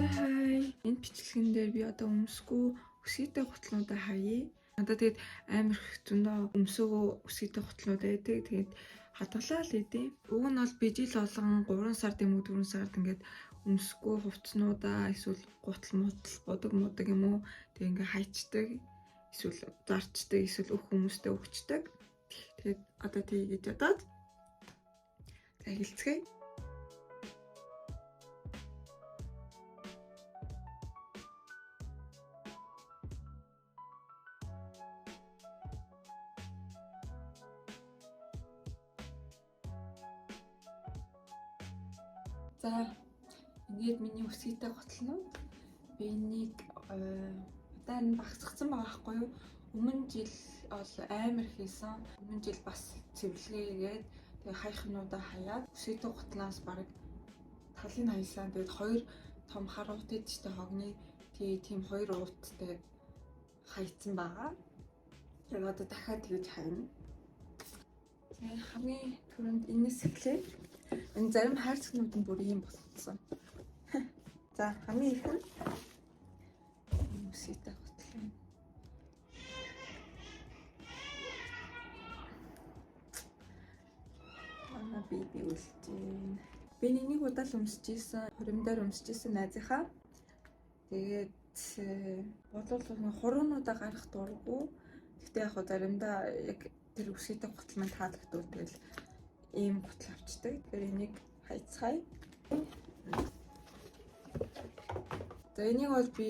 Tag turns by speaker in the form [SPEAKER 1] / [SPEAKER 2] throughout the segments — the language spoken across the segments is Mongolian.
[SPEAKER 1] За хай. Энэ бичлэгэн дээр би одоо өмсгөө өсгийтэй гутлуудаа хаяа. Надад тэгээд амар их зөндөө өмсөөгөө өсгийтэй гутлууд байдаг. Тэгээд хадгалаа л идэв. Уг нь бол би жил болгон 3 сард юм уу 4 сард ингээд өмсгөө хувцснуудаа эсвэл гутал мутал бодог юм уу тэг ингээд хайчдаг. Эсвэл зарчдаг, эсвэл өөх хүмүүстэй өгчдөг. Тэгээд одоо тийгэж бодоод за хэлцгээе. За ингээд миний өсгийтэй гутлнууд би энийг одоо энэ багсгцсан байгаа байхгүй юу? Өмнө жил бол амар хийсэн. Өмнө жил бас цэвэрлэгээд тэгээ хаяхнуудаа хаяад өсгийтэй гутлаас баг талын хаясан. Тэгээд хоёр том хар уут идчихтэй хогны тийм хоёр ууттай хайцсан байгаа. Тэгээд одоо дахиад тэгж хайна. Тэгээд хамгийн түрүүнд энэс эхлэе. Энэ зарим хайрцагнууд нь бүр ийм болсон. За хамгийн их нь өсгийтэй гутал. Ана би үлдэн. Би энийг удаа л өмсөж ийсэн, хуримдаар өмсөж ийсэн найзынхаа. Тэгээд бодлол хуруунуудаа гарах дурггүй. Гэхдээ яг заримдаа яг тэр өсгийтэй гутал маань таалагдвал тэгэл ийм гутал авчдаг. Тэгэхээр энийг хайцгаая. За энийг бол би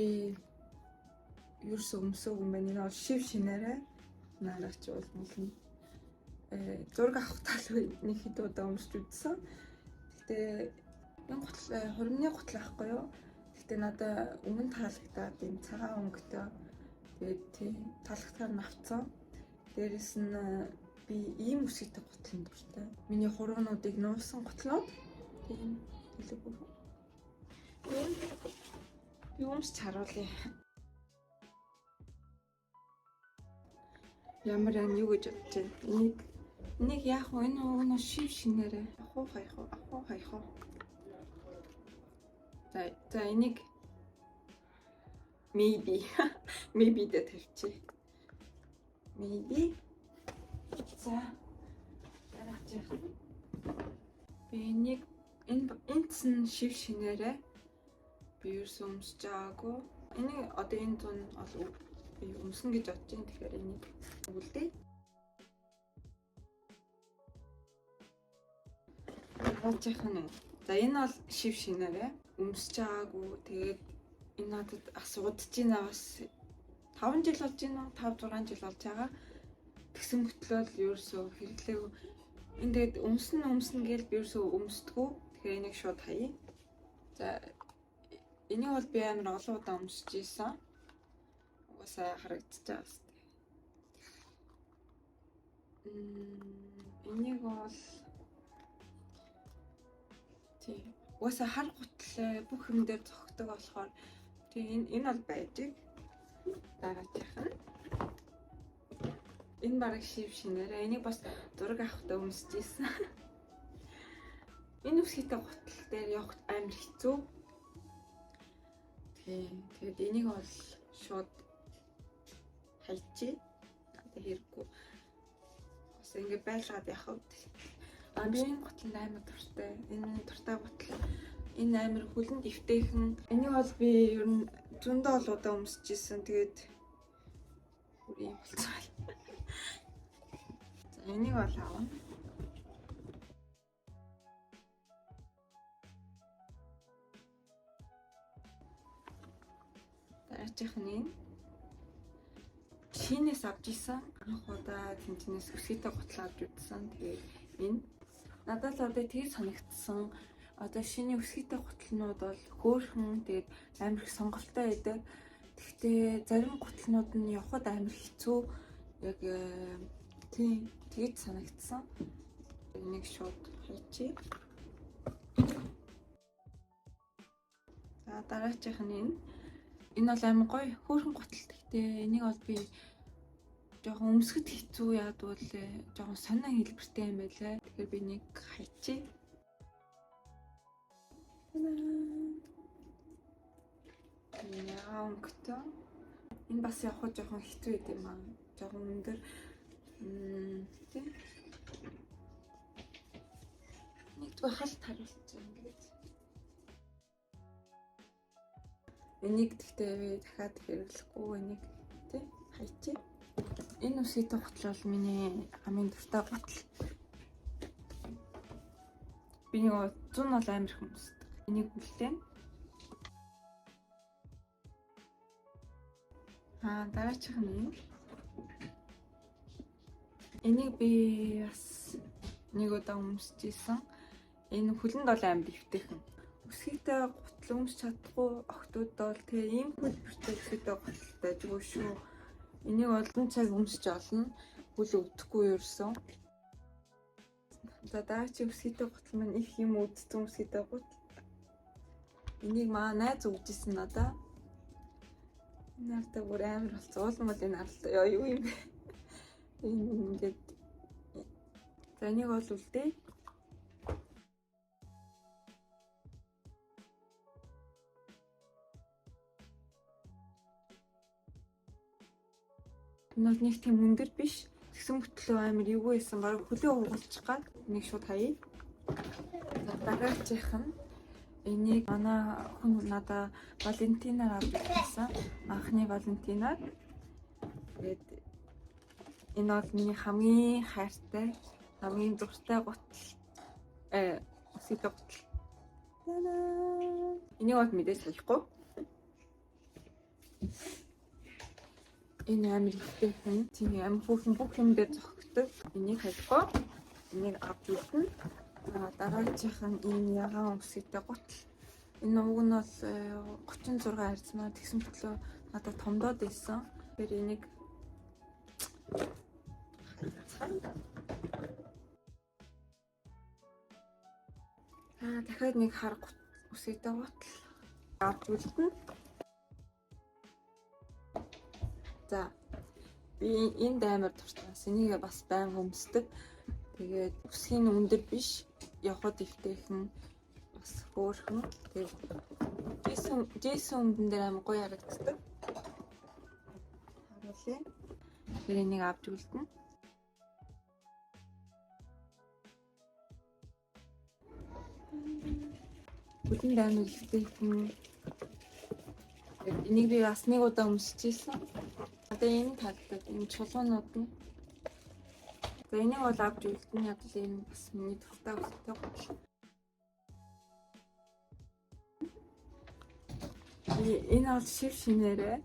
[SPEAKER 1] ерөөсөө өмсөөгүй юм байна. Энэ бол шив шинээрээ наарач болно. Зураг авах тал нэг хэд удаа өмсч үзсэн. Гэтэ энэ гутал хуримны гутал ахгүй юу? Гэтэ надад өмнө таалагдаад энэ цагаан өнгөтэй. Тэгээд тийм таалагдахаар нь авцсан. Дээрэс нь би ийм өсгийтэй гутлын дуртай. Миний хуруунуудыг нуусан гутлууд. Тийм төлөв. Би өмсч харуулъя. Ямар юу гэж бодож байна? Энийг яах вэ? Энэ уг нь шив шинээрээ хаяах уу? За энийг maybe дэ тавьчих. Maybe. За дараачих. Би энийг энэ шив шинээрээ би ерөөсөө өмсөж байгаагүй. Энийг одоо энэ зүүн бол би өмснө гэж бодож байна. Тэгэхээр энийг үлдээ. За энэ бол шив шинээрээ өмсөж байгаагүй. Тэгээд энэ надад асуудаж байна бас 5 жил болж байна уу? 5-6 жил болж байгаа. Тэгсэн мөртлөө ерөөсөө хэрэглээгүй. Энд тэгээд өмснө гэж би ерөөсөө өмсдөггүй. Тэгэхээр энийг шууд хаяа. За энийг бол би амар олон удаа өмсөж ийсэн. Угаасаа харагдаж байгаа шүү дээ. Энийг бол тийм угаасаа хар гутлаа бүх юм дээр зогтдог болохоор тийм энэ бол байдаг. Дараачих нь энэ бараг шив шинээрээ энийг бас зураг авахтаа өмсөж ийсэн. Энэ өсгийтэй гутал дээр явах амар хэцүү. Тэгээд энийг бол шууд хайчих. Одоо хэрэггүй. Бас ингэ байлгаад явах. Би энэ гутланд амар дуртай. Энэ миний дуртай гутал. Энэ амар хүлэнд эвтэйхэн. Энийг бол би ер нь зөндөө л удаа өмсөж ийсэн. Тэгээд бүр юм болцсон. За энийг бол авна. Дараачих нь Чинээс авч исэн. Анх удаа тэнцэнээс өсгийтэй гутал авч үзсэн. Тэгээд энэ надад л одоо тгий санагдсан. Одоо шиний өсгийтэй гуталнууд бол хөөрхөн тэгээд амар их сонголттой байдаг. Гэхдээ зарим гуталнууд нь явахад амар хэцүү. Яг тийм тгийж санагдсан. Энийг шууд хайчих. За дараачих нь энэ бол амар гоё хөөрхөн гутал. Гэхдээ энийг бол би жоохон өмсгөд хэцүү яадвал жоохон сонин хэлбэртэй юм байлаа. Тэгэхээр би нэг хайчих. Яа өнгөтэй. Энэ бас явах жоохон хэцүү юм аа. Жоохон өндөр. Тийм. Нэгдүгээр халт харуулж ингэж. Энийг гэхдээ дахиад хэрэглэхгүй энийг тий хайчи. Энэ үсгийн гутал бол миний хамгийн дуртай гутал. Би нэг 100 бол амар хүмүүстэй. Энийг үлдээн. Дараачих нь юм. Энийг би бас нэг удаа өмсчихсэн. Энэ хөлөнд бол амар дэвтэйхэн. Үсгийтэй гутал өмсч чадахгүй охтууд бол тэгээ ийм хөлбөртэй үсгийтэй гуталтай зүгээр шүү. Энийг олон цаг өмсч олно. Хөл өвдөхгүй ерөөсөн. За дараагийн үсгийтэй гутал маань их юм үдцэн үсгийтэй гутал. Энийг маа найз өгчээсэн надаа. Нартай бүр амар болсон. Уулмал энэ аралтай юу юм бэ? Энэ ингээд. За энийг бол үлдээ. Энэ бол нэг тийм өндөр биш. Тэгсэн мөтлөө амар эвгүй байсан. Бараг хөлөө угалчих гад нэг шууд хаяа. Дараагийнх нь энийг манай хүн надаа Валентинаар авчихсан. Анхны Валентинаар. Тэгээд энэ бол миний хамгийн хайртай, хамгийн дуртай гутал. Үсгийтэй гутал. Энийг бол мэдээж саяхгүй. Энэ амар ихтэйхэн тийм амар хүүхэн бүх юм дээр зохигдог. Энийг хайхгүй. Энийг авч үлдэн. Дараагийнх нь энэ ягаан үсгийтэй гутал. Энэ уг нь бол 36 арзмаа тэгсэн төрлөө надад томдоод байсан. Тэгэхээр энийг дахиад нэг хар үсгийтэй гутал авч үлдэн. За би энэ амар дуртайс. Энийг бас байнга өмсдөг. Тэгээд үсгийн өндөр биш. Явхад ихтэйхэн бас хөөрхөн. Тэгээд Джейсон өмдөн дээр амар гоё харагддаг. Харуулъя. Тэр энийг авч үлдэн. Бүхэн амар ихтэйхэн. Энийг би бас нэг удаа өмсчихсэн. Одоо энэ тагдаг энэ чулуунууд нь. За энийг бол авч үлдэн. Яг л энэ бас миний дуртай үстэй гутал. Энэ бол шив шинээрээ.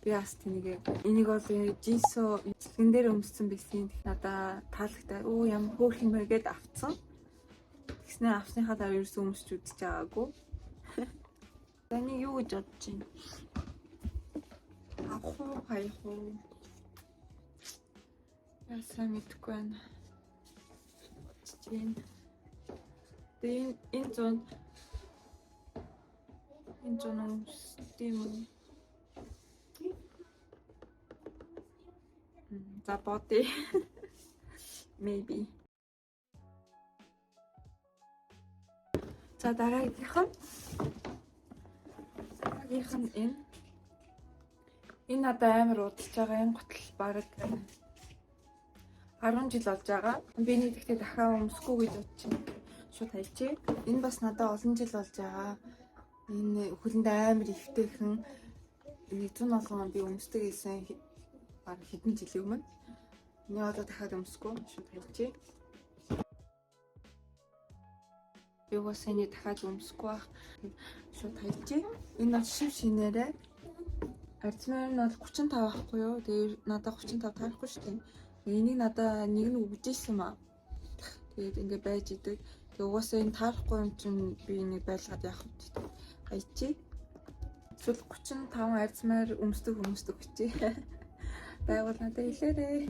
[SPEAKER 1] Би бас энийг бол Jisoo цэглэн дээр өмссөн байсан. Надаа таалагдаа. Ямар хөөрх юм бэ гэд авцсан. Тэгснээр авсныхаа дараа ерөөсөө өмсч үзэж байгаагүй. Таны юу гэж бодож байна? Авах уу, хаях уу? Ясаа мэдгүй байна. Тэгээ энэ зүүн өмсдөм. За боди. Maybe. За дараагийнх нь энэ. Энэ надад амар удаж байгаа энэ гутал бараг 10 жил болж байгаа. Би нэг ихтэй дахиад өмсөхгүй гэж бодчих. Шууд хайчээ. Энэ бас надад олон жил болж байгаа. Энэ хөлөнд амар ихтэйхэн нэг 100 болгон би өмсдөг гэсэн бараг хэдэн жилийн өмнө. Энийг одоо дахиад өмсөхгүй шууд хайчээ. Би бас энийг дахиад өмсөхгүй байх. Шууд хайчээ. Энэ бол шив шинээрээ. Арзмаар нь бол 35 байхгүй юу? Тэгээ надад 35 тарахгүй шүү дээ. Энийг надад нэг нь өгжсэн маа. Тэгээд ингэ байж идэг. Тэгээ угаасаа энэ таарахгүй юм чинь би энийг байлгаад яах вэ? Хайчээ. Эсвэл 35 арзмаар өмсдөг хүчээ. Байгуул надад хэлээрээ.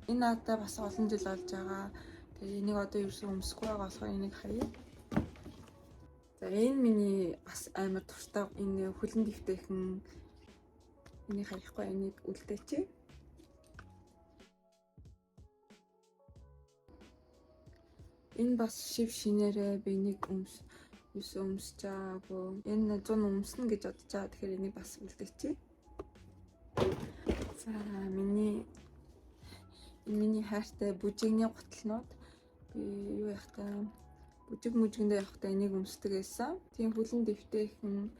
[SPEAKER 1] Энэ надад бас олон жил болж байгаа. Тэгээ энийг одоо ерөөсөө өмсөхгүй байгаа болохоор энийг хаяа. За энэ миний бас амар дуртай энэ хөлөнд дэвтэйхэн энийг хаяхгүй энийг үлдээчээ. Энэ бас шив шинээрээ би нэг юусэн өмсөж байгаагүй. Энэ 100 өмснө гэж бодож байгаа. Тэгэхээр энийг бас үлдээчихье. За миний хайртай бүжигний гутлнууд би юу яах вэ? Бүжиг мүжигэндээ явахдаа энийг өмсдөг байсан. Тийм хүлэн дэвтэйхэн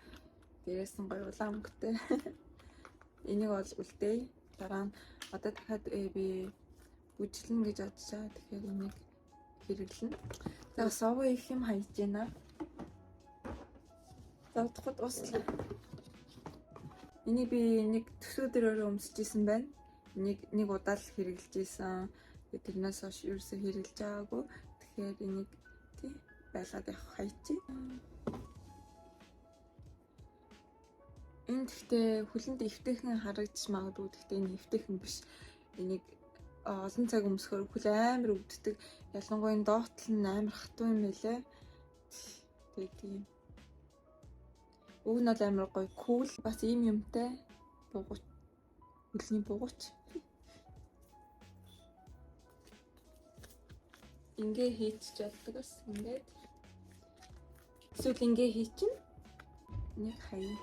[SPEAKER 1] дээрээс нь гоё улаан өнгөтэй. Энийг бол үлдээе. Дараа нь одоо дахиад би бүжиглэн гэж бодож байгаа. Тэгэхээр энийг хэрэглэнэ. За совоо их юм хайж байна. За утгад ууслаа. Энийг би нэг төсөөдрөөр өмсөж исэн байна. Нэг удаа л хэрэглэж исэн. Тэрнээс хойш ерөөсөө хэрэглэж байгаагүй. Тэгэхээр энийг байлгаад явах хайчих. Энэ гэхдээ хүлэнд эвтэйхэн харагдаж магадгүй. Гэхдээ энэ эвтэйхэн биш. Энийг олон цаг өмсөхөөр хүл амар өвддөг. Ялангуяа энэ доотл нь амар хатуу юм байлээ. Тэгээд тийм. Уг нь бол амар гоё кул. Бас ийм юмтай. Бугууч. Хүлний бугууч. Ингээ хийчих болдог бас ингээд. Эсвэл ингээ хийчин. Нэг хаяа.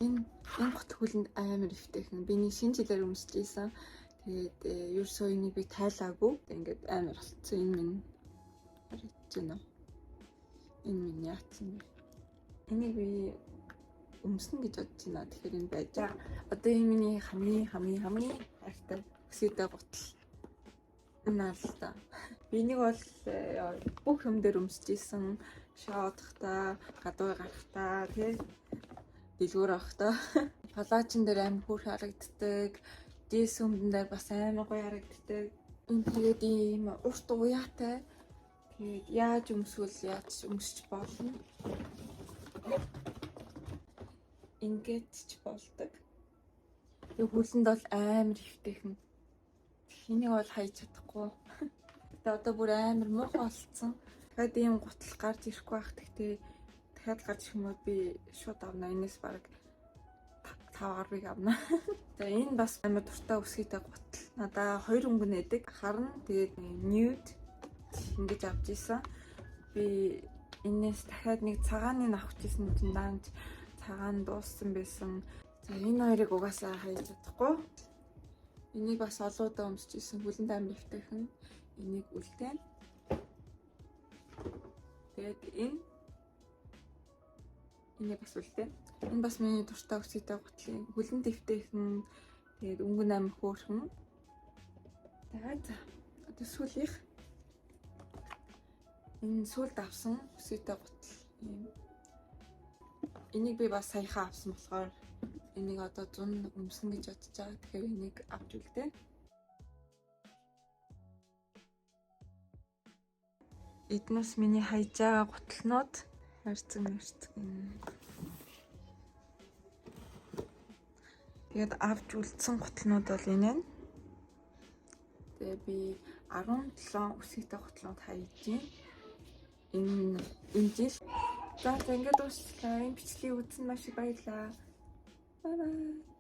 [SPEAKER 1] Энэ гот хүлэнд амар эвтэйхэн. Би нэг шинэ жилээр өмсөж ийсэн. Тэгээд ерөөсөө энийг би тайлаагүй. Ингээд амар болцсон. Энэ минь харагдаж байна. Энэ минь яатсан бэ? Энийг би өмснө гэж бодож байна. Тэгэхээр энэ байж байгаа. Одоо энэ миний хамгийн хайртай өсөйтэй гутал. Энэ л та. Би энийг бол бүх юм дээр өмсөж ийсэн. Шоодохта, гадуур гарахта, тий дэлгүүр авахта. Палачин дээр амар хөөрхөн харагддаг. Дээс өмдөн дээр бас амар гоё харагддаг. Энэ тэгээд ийм урт уяатай. Тэгээд яаж өмсөж болно. Ингээд ч болдог. Тэг хүлэнд бол амар эвтэйхэн. Энийг бол хайж чадахгүй. Тэгээ одоо бүр амар муухай болцсон. Дахиад ийм гутал гарч ирэхгүй байх. Тэгтээ дахиад гарч ирэх юм бол би шууд авна. Энэс бараг 5 авна. За энэ бас амар дуртай өсгийтэй гутал. Надаа 2 өнгө нэдэг. Харна тэгээд nude ингэж авч исэн. Би энэс дахиад нэг цагааны авах гэсэн чинь даанч цагаан дууссан байсан. За энэ хоёрыг угаасаа хайж чадахгүй. Энийг бас олоодаа өмсөж исэн. Хүлэнд амар эвтэйхэн. Энийг үлдээн. Тэгээд энийг бас үлдээн. Энэ бас миний дуртай өсгийтэй гутлын хүлэнд эвтэйхэн. Тэгээд өнгө амар хөөрхөн. За одоо сүүлийнх. Энэ сүүлд авсан өсгийтэй гутал юм. Энийг би бас саяхан авсан болохоор энийг одоо 100 өмснө гэж бодож байгаа. Тэгэхээр энийг авч үлдээ. Эднээс миний хайж байгаа гуталнууд харьцаг. Тэгээд авч үлдсэн гуталнууд бол энэ байна. Тэгээ би 17 өсгийтэй гуталнууд хайж байна. Энэ жил. За ингээд уучлаа. Энэ бичлэгийг үзсэн маш их баярлалаа. Bye bye.